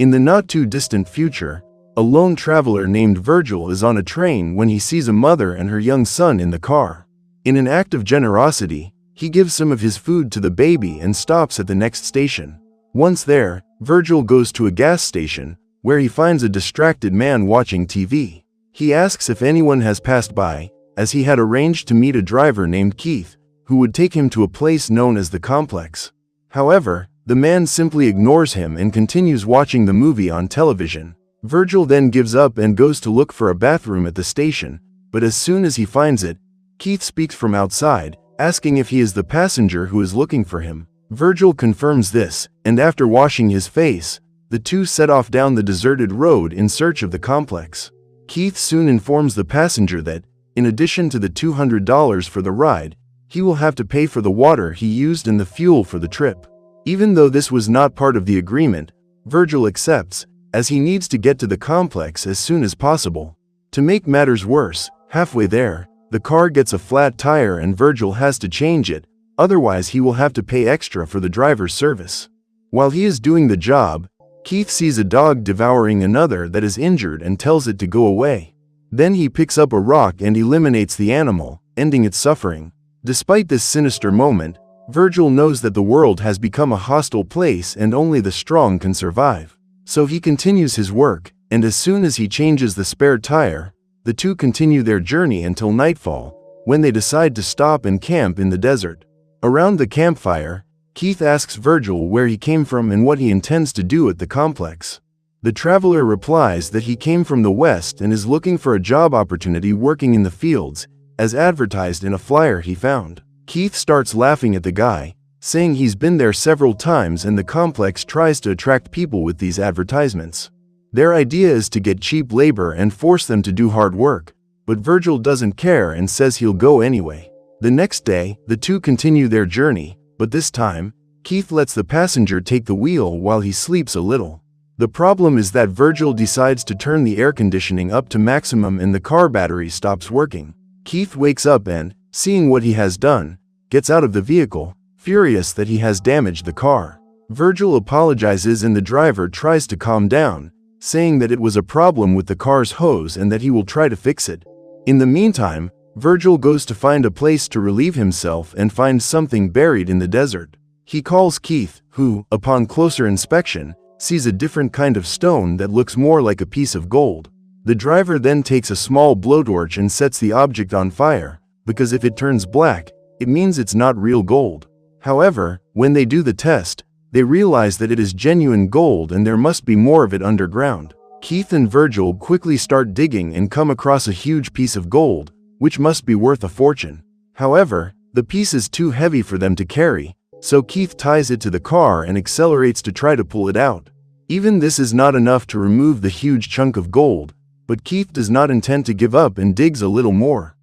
In the not-too-distant future, a lone traveler named Virgil is on a train when he sees a mother and her young son in the car. In an act of generosity, he gives some of his food to the baby and stops at the next station. Once there, Virgil goes to a gas station, where he finds a distracted man watching TV. He asks if anyone has passed by, as he had arranged to meet a driver named Keith, who would take him to a place known as the Complex. However, the man simply ignores him and continues watching the movie on television. Virgil then gives up and goes to look for a bathroom at the station, but as soon as he finds it, Keith speaks from outside, asking if he is the passenger who is looking for him. Virgil confirms this, and after washing his face, the two set off down the deserted road in search of the complex. Keith soon informs the passenger that, in addition to the $200 for the ride, he will have to pay for the water he used and the fuel for the trip. Even though this was not part of the agreement, Virgil accepts, as he needs to get to the complex as soon as possible. To make matters worse, halfway there, the car gets a flat tire and Virgil has to change it, otherwise he will have to pay extra for the driver's service. While he is doing the job, Keith sees a dog devouring another that is injured and tells it to go away. Then he picks up a rock and eliminates the animal, ending its suffering. Despite this sinister moment, Virgil knows that the world has become a hostile place and only the strong can survive. So he continues his work, and as soon as he changes the spare tire, the two continue their journey until nightfall, when they decide to stop and camp in the desert. Around the campfire, Keith asks Virgil where he came from and what he intends to do at the complex. The traveler replies that he came from the west and is looking for a job opportunity working in the fields, as advertised in a flyer he found. Keith starts laughing at the guy, saying he's been there several times and the complex tries to attract people with these advertisements. Their idea is to get cheap labor and force them to do hard work, but Virgil doesn't care and says he'll go anyway. The next day, the two continue their journey, but this time, Keith lets the passenger take the wheel while he sleeps a little. The problem is that Virgil decides to turn the air conditioning up to maximum and the car battery stops working. Keith wakes up and, seeing what he has done, gets out of the vehicle, furious that he has damaged the car. Virgil apologizes and the driver tries to calm down, saying that it was a problem with the car's hose and that he will try to fix it. In the meantime, Virgil goes to find a place to relieve himself and finds something buried in the desert. He calls Keith, who, upon closer inspection, sees a different kind of stone that looks more like a piece of gold. The driver then takes a small blowtorch and sets the object on fire, because if it turns black, it means it's not real gold. However, when they do the test, they realize that it is genuine gold and there must be more of it underground. Keith and Virgil quickly start digging and come across a huge piece of gold, which must be worth a fortune. However, the piece is too heavy for them to carry, so Keith ties it to the car and accelerates to try to pull it out. Even this is not enough to remove the huge chunk of gold, but Keith does not intend to give up and digs a little more.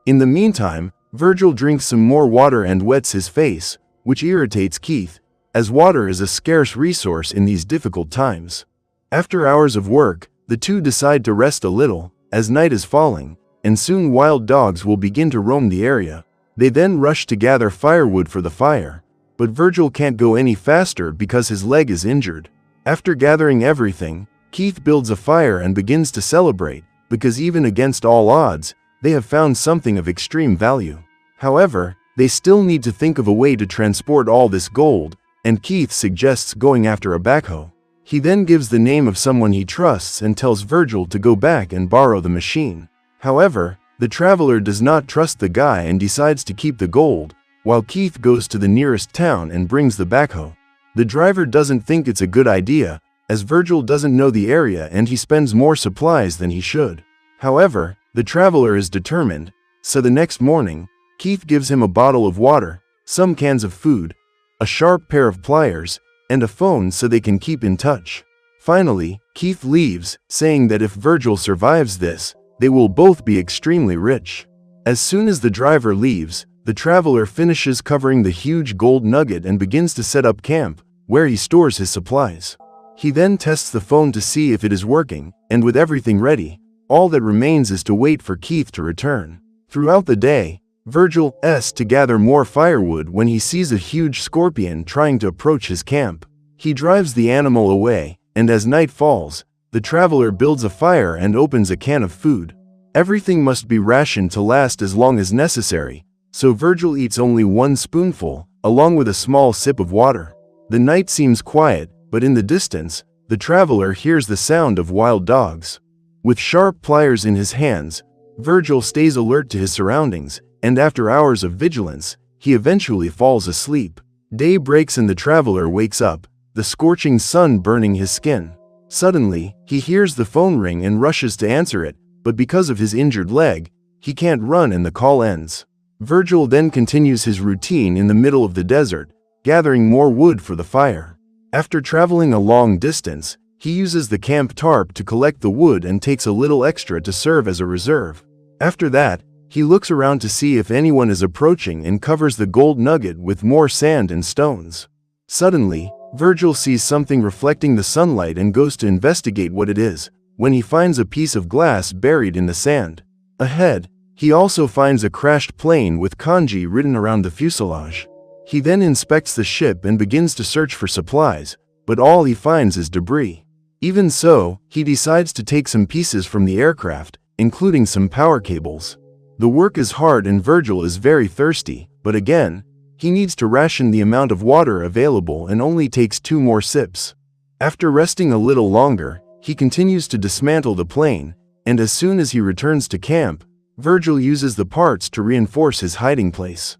In the meantime, Virgil drinks some more water and wets his face, which irritates Keith, as water is a scarce resource in these difficult times. After hours of work, the two decide to rest a little, as night is falling, and soon wild dogs will begin to roam the area. They then rush to gather firewood for the fire, but Virgil can't go any faster because his leg is injured. After gathering everything, Keith builds a fire and begins to celebrate, because even against all odds, they have found something of extreme value. However, they still need to think of a way to transport all this gold, and Keith suggests going after a backhoe. He then gives the name of someone he trusts and tells Virgil to go back and borrow the machine. However, the traveler does not trust the guy and decides to keep the gold, while Keith goes to the nearest town and brings the backhoe. The driver doesn't think it's a good idea, as Virgil doesn't know the area and he spends more supplies than he should. However, the traveler is determined, so the next morning, Keith gives him a bottle of water, some cans of food, a sharp pair of pliers, and a phone so they can keep in touch. Finally, Keith leaves, saying that if Virgil survives this, they will both be extremely rich. As soon as the driver leaves, the traveler finishes covering the huge gold nugget and begins to set up camp, where he stores his supplies. He then tests the phone to see if it is working, and with everything ready, all that remains is to wait for Keith to return. Throughout the day, Virgil asks to gather more firewood when he sees a huge scorpion trying to approach his camp. He drives the animal away, and as night falls, the traveler builds a fire and opens a can of food. Everything must be rationed to last as long as necessary, so Virgil eats only one spoonful, along with a small sip of water. The night seems quiet, but in the distance, the traveler hears the sound of wild dogs. With sharp pliers in his hands, Virgil stays alert to his surroundings, and after hours of vigilance, he eventually falls asleep. Day breaks and the traveler wakes up, the scorching sun burning his skin. Suddenly, he hears the phone ring and rushes to answer it, but because of his injured leg, he can't run and the call ends. Virgil then continues his routine in the middle of the desert, gathering more wood for the fire. After traveling a long distance, he uses the camp tarp to collect the wood and takes a little extra to serve as a reserve. After that, he looks around to see if anyone is approaching and covers the gold nugget with more sand and stones. Suddenly, Virgil sees something reflecting the sunlight and goes to investigate what it is, when he finds a piece of glass buried in the sand. Ahead, he also finds a crashed plane with kanji written around the fuselage. He then inspects the ship and begins to search for supplies, but all he finds is debris. Even so, he decides to take some pieces from the aircraft, including some power cables. The work is hard and Virgil is very thirsty, but again, he needs to ration the amount of water available and only takes 2 more sips. After resting a little longer, he continues to dismantle the plane, and as soon as he returns to camp, Virgil uses the parts to reinforce his hiding place.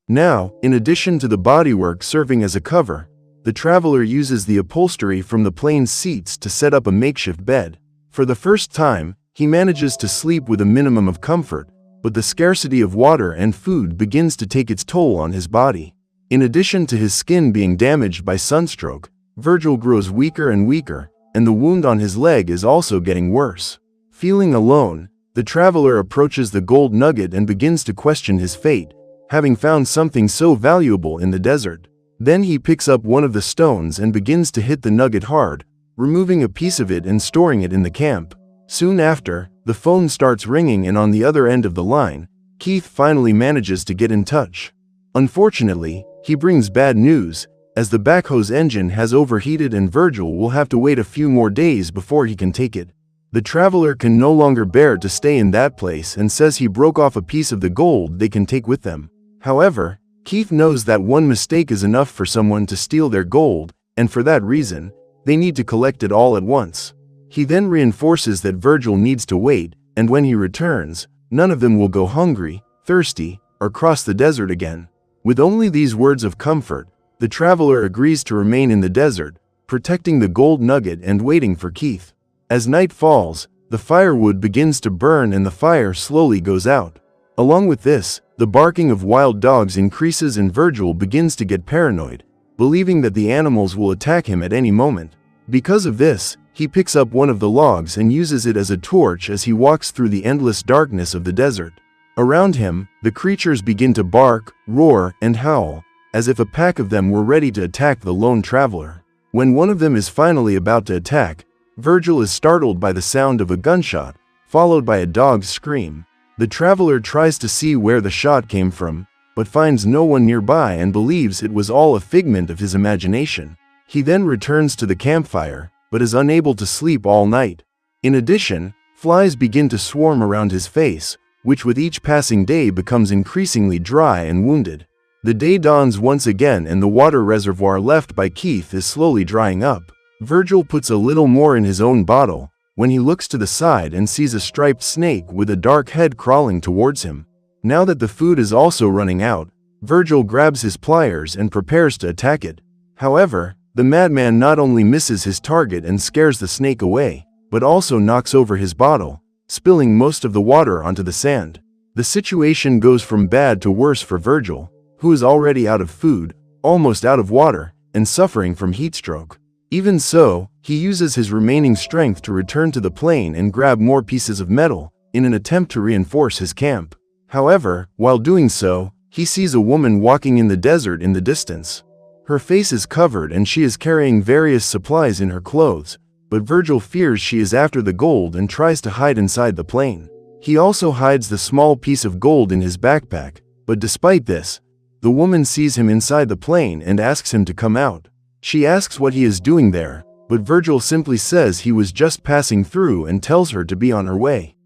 Now, in addition to the bodywork serving as a cover, the traveler uses the upholstery from the plane's seats to set up a makeshift bed. For the first time, he manages to sleep with a minimum of comfort, but the scarcity of water and food begins to take its toll on his body. In addition to his skin being damaged by sunstroke, Virgil grows weaker and weaker, and the wound on his leg is also getting worse. Feeling alone, the traveler approaches the gold nugget and begins to question his fate, having found something so valuable in the desert. Then he picks up one of the stones and begins to hit the nugget hard, removing a piece of it and storing it in the camp. Soon after, the phone starts ringing and on the other end of the line, Keith finally manages to get in touch. Unfortunately, he brings bad news, as the backhoe's engine has overheated and Virgil will have to wait a few more days before he can take it. The traveler can no longer bear to stay in that place and says he broke off a piece of the gold they can take with them. However, Keith knows that one mistake is enough for someone to steal their gold, and for that reason, they need to collect it all at once. He then reinforces that Virgil needs to wait, and when he returns, none of them will go hungry, thirsty, or cross the desert again. With only these words of comfort, the traveler agrees to remain in the desert, protecting the gold nugget and waiting for Keith. As night falls, the firewood begins to burn and the fire slowly goes out. Along with this, the barking of wild dogs increases and Virgil begins to get paranoid, believing that the animals will attack him at any moment. Because of this, he picks up one of the logs and uses it as a torch as he walks through the endless darkness of the desert. Around him, the creatures begin to bark, roar, and howl, as if a pack of them were ready to attack the lone traveler. When one of them is finally about to attack, Virgil is startled by the sound of a gunshot, followed by a dog's scream. The traveler tries to see where the shot came from, but finds no one nearby and believes it was all a figment of his imagination. He then returns to the campfire, but is unable to sleep all night. In addition, flies begin to swarm around his face, which with each passing day becomes increasingly dry and wounded. The day dawns once again and the water reservoir left by Keith is slowly drying up. Virgil puts a little more in his own bottle, when he looks to the side and sees a striped snake with a dark head crawling towards him. Now that the food is also running out, Virgil grabs his pliers and prepares to attack it. However, the madman not only misses his target and scares the snake away, but also knocks over his bottle, spilling most of the water onto the sand. The situation goes from bad to worse for Virgil, who is already out of food, almost out of water, and suffering from heatstroke. Even so, he uses his remaining strength to return to the plane and grab more pieces of metal, in an attempt to reinforce his camp. However, while doing so, he sees a woman walking in the desert in the distance. Her face is covered and she is carrying various supplies in her clothes, but Virgil fears she is after the gold and tries to hide inside the plane. He also hides the small piece of gold in his backpack, but despite this, the woman sees him inside the plane and asks him to come out. She asks what he is doing there, but Virgil simply says he was just passing through and tells her to be on her way.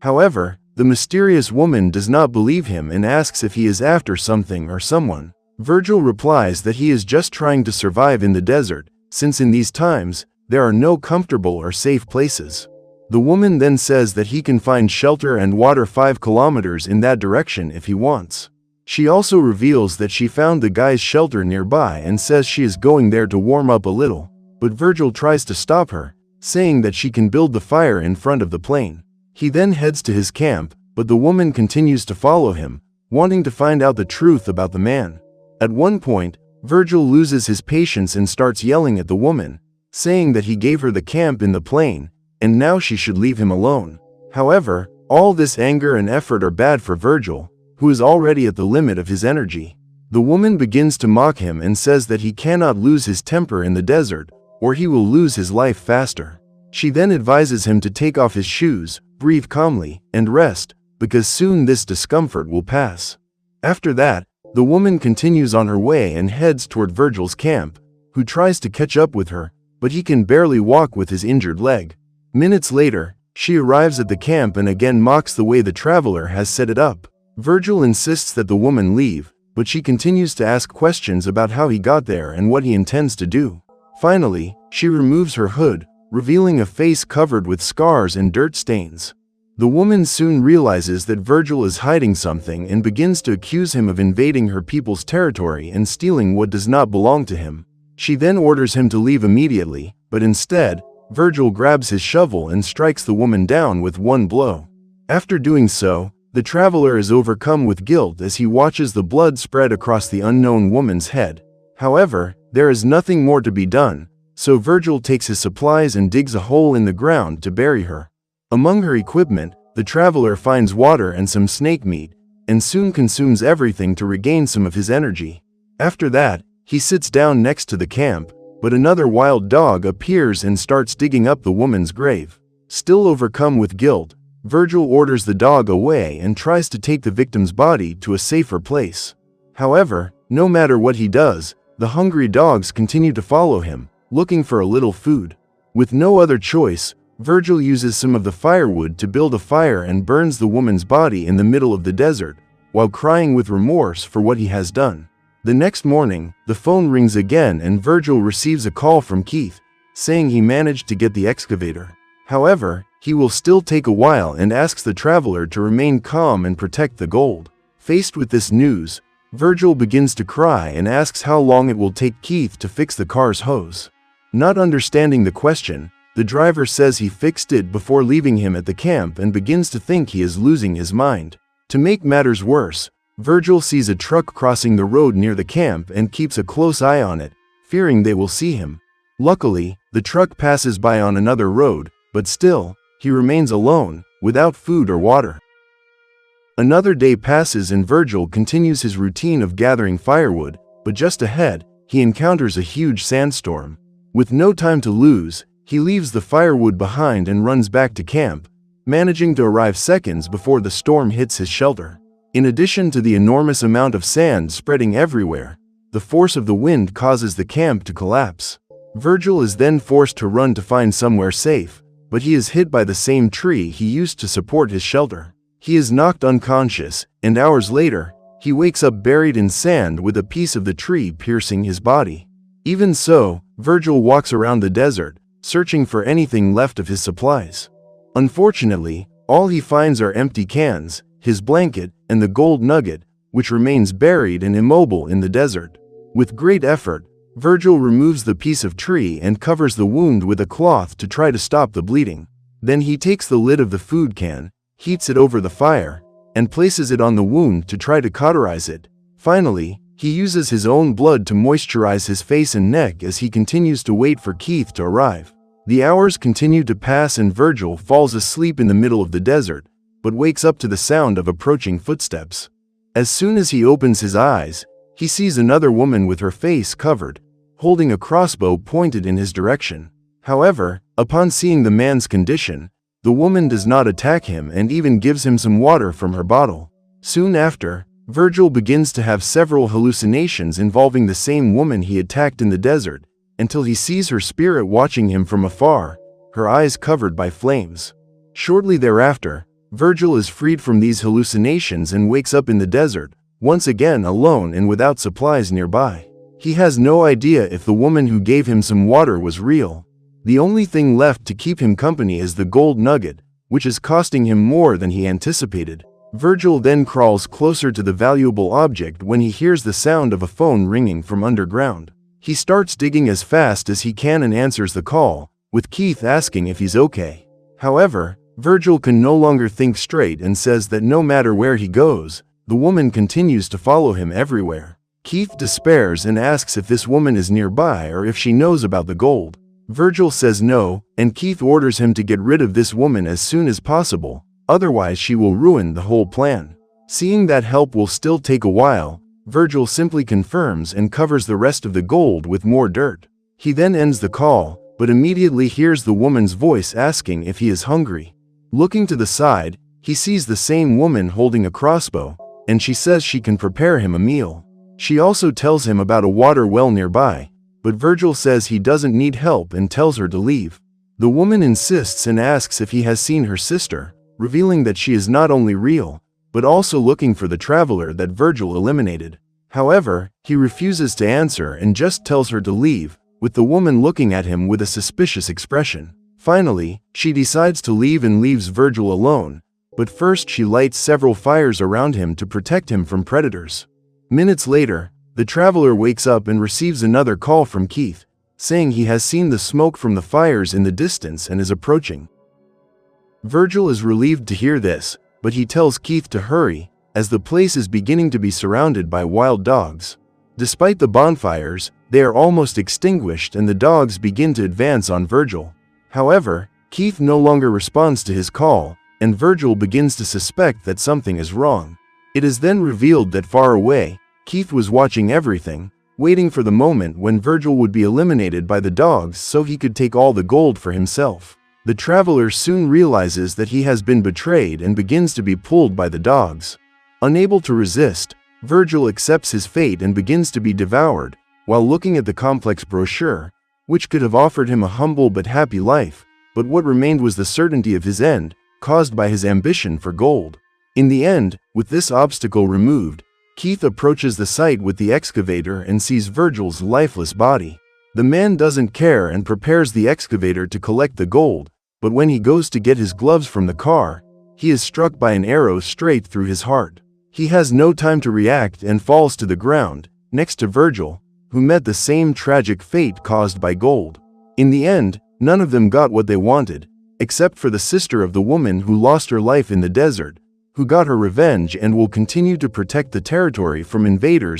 However, the mysterious woman does not believe him and asks if he is after something or someone. Virgil replies that he is just trying to survive in the desert, since in these times, there are no comfortable or safe places. The woman then says that he can find shelter and water 5 kilometers in that direction if he wants. She also reveals that she found the guy's shelter nearby and says she is going there to warm up a little, but Virgil tries to stop her, saying that she can build the fire in front of the plane. He then heads to his camp, but the woman continues to follow him, wanting to find out the truth about the man. At one point, Virgil loses his patience and starts yelling at the woman, saying that he gave her the camp in the plane, and now she should leave him alone. However, all this anger and effort are bad for Virgil, who is already at the limit of his energy. The woman begins to mock him and says that he cannot lose his temper in the desert, or he will lose his life faster. She then advises him to take off his shoes, breathe calmly, and rest, because soon this discomfort will pass. After that, the woman continues on her way and heads toward Virgil's camp, who tries to catch up with her, but he can barely walk with his injured leg. Minutes later, she arrives at the camp and again mocks the way the traveler has set it up. Virgil insists that the woman leave, but she continues to ask questions about how he got there and what he intends to do. Finally, she removes her hood, revealing a face covered with scars and dirt stains. The woman soon realizes that Virgil is hiding something and begins to accuse him of invading her people's territory and stealing what does not belong to him. She then orders him to leave immediately, but instead, Virgil grabs his shovel and strikes the woman down with one blow. After doing so, the traveler is overcome with guilt as he watches the blood spread across the unknown woman's head. However, there is nothing more to be done, so Virgil takes his supplies and digs a hole in the ground to bury her. Among her equipment, the traveler finds water and some snake meat, and soon consumes everything to regain some of his energy. After that, he sits down next to the camp, but another wild dog appears and starts digging up the woman's grave. Still overcome with guilt, Virgil orders the dog away and tries to take the victim's body to a safer place. However, no matter what he does, the hungry dogs continue to follow him, looking for a little food. With no other choice, Virgil uses some of the firewood to build a fire and burns the woman's body in the middle of the desert, while crying with remorse for what he has done. The next morning, the phone rings again and Virgil receives a call from Keith, saying he managed to get the excavator. However, he will still take a while and asks the traveler to remain calm and protect the gold. Faced with this news, Virgil begins to cry and asks how long it will take Keith to fix the car's hose. Not understanding the question, the driver says he fixed it before leaving him at the camp and begins to think he is losing his mind. To make matters worse, Virgil sees a truck crossing the road near the camp and keeps a close eye on it, fearing they will see him. Luckily, the truck passes by on another road, but still, he remains alone, without food or water. Another day passes and Virgil continues his routine of gathering firewood, but just ahead, he encounters a huge sandstorm. With no time to lose, he leaves the firewood behind and runs back to camp, managing to arrive seconds before the storm hits his shelter. In addition to the enormous amount of sand spreading everywhere, the force of the wind causes the camp to collapse. Virgil is then forced to run to find somewhere safe, but he is hit by the same tree he used to support his shelter. He is knocked unconscious, and hours later, he wakes up buried in sand with a piece of the tree piercing his body. Even so, Virgil walks around the desert, searching for anything left of his supplies. Unfortunately, all he finds are empty cans, his blanket, and the gold nugget, which remains buried and immobile in the desert. With great effort, Virgil removes the piece of tree and covers the wound with a cloth to try to stop the bleeding. Then he takes the lid of the food can, heats it over the fire, and places it on the wound to try to cauterize it. Finally, he uses his own blood to moisturize his face and neck as he continues to wait for Keith to arrive. The hours continue to pass and Virgil falls asleep in the middle of the desert, but wakes up to the sound of approaching footsteps. As soon as he opens his eyes, he sees another woman with her face covered, holding a crossbow pointed in his direction. However, upon seeing the man's condition, the woman does not attack him and even gives him some water from her bottle. Soon after, Virgil begins to have several hallucinations involving the same woman he attacked in the desert, until he sees her spirit watching him from afar, her eyes covered by flames. Shortly thereafter, Virgil is freed from these hallucinations and wakes up in the desert, once again alone and without supplies nearby. He has no idea if the woman who gave him some water was real. The only thing left to keep him company is the gold nugget, which is costing him more than he anticipated. Virgil then crawls closer to the valuable object when he hears the sound of a phone ringing from underground. He starts digging as fast as he can and answers the call, with Keith asking if he's okay. However, Virgil can no longer think straight and says that no matter where he goes, the woman continues to follow him everywhere. Keith despairs and asks if this woman is nearby or if she knows about the gold. Virgil says no, and Keith orders him to get rid of this woman as soon as possible, otherwise she will ruin the whole plan. Seeing that help will still take a while, Virgil simply confirms and covers the rest of the gold with more dirt. He then ends the call, but immediately hears the woman's voice asking if he is hungry. Looking to the side, he sees the same woman holding a crossbow, and she says she can prepare him a meal. She also tells him about a water well nearby, but Virgil says he doesn't need help and tells her to leave. The woman insists and asks if he has seen her sister, revealing that she is not only real, but also looking for the traveler that Virgil eliminated. However, he refuses to answer and just tells her to leave, with the woman looking at him with a suspicious expression. Finally, she decides to leave and leaves Virgil alone, but first she lights several fires around him to protect him from predators. Minutes later, the traveler wakes up and receives another call from Keith, saying he has seen the smoke from the fires in the distance and is approaching. Virgil is relieved to hear this, but he tells Keith to hurry, as the place is beginning to be surrounded by wild dogs. Despite the bonfires, they are almost extinguished and the dogs begin to advance on Virgil. However, Keith no longer responds to his call, and Virgil begins to suspect that something is wrong. It is then revealed that far away, Keith was watching everything, waiting for the moment when Virgil would be eliminated by the dogs so he could take all the gold for himself. The traveler soon realizes that he has been betrayed and begins to be pulled by the dogs. Unable to resist, Virgil accepts his fate and begins to be devoured, while looking at the complex brochure, which could have offered him a humble but happy life, but what remained was the certainty of his end, caused by his ambition for gold. In the end, with this obstacle removed, Keith approaches the site with the excavator and sees Virgil's lifeless body. The man doesn't care and prepares the excavator to collect the gold, but when he goes to get his gloves from the car, he is struck by an arrow straight through his heart. He has no time to react and falls to the ground, next to Virgil, who met the same tragic fate caused by gold. In the end, none of them got what they wanted, except for the sister of the woman who lost her life in the desert, who got her revenge and will continue to protect the territory from invaders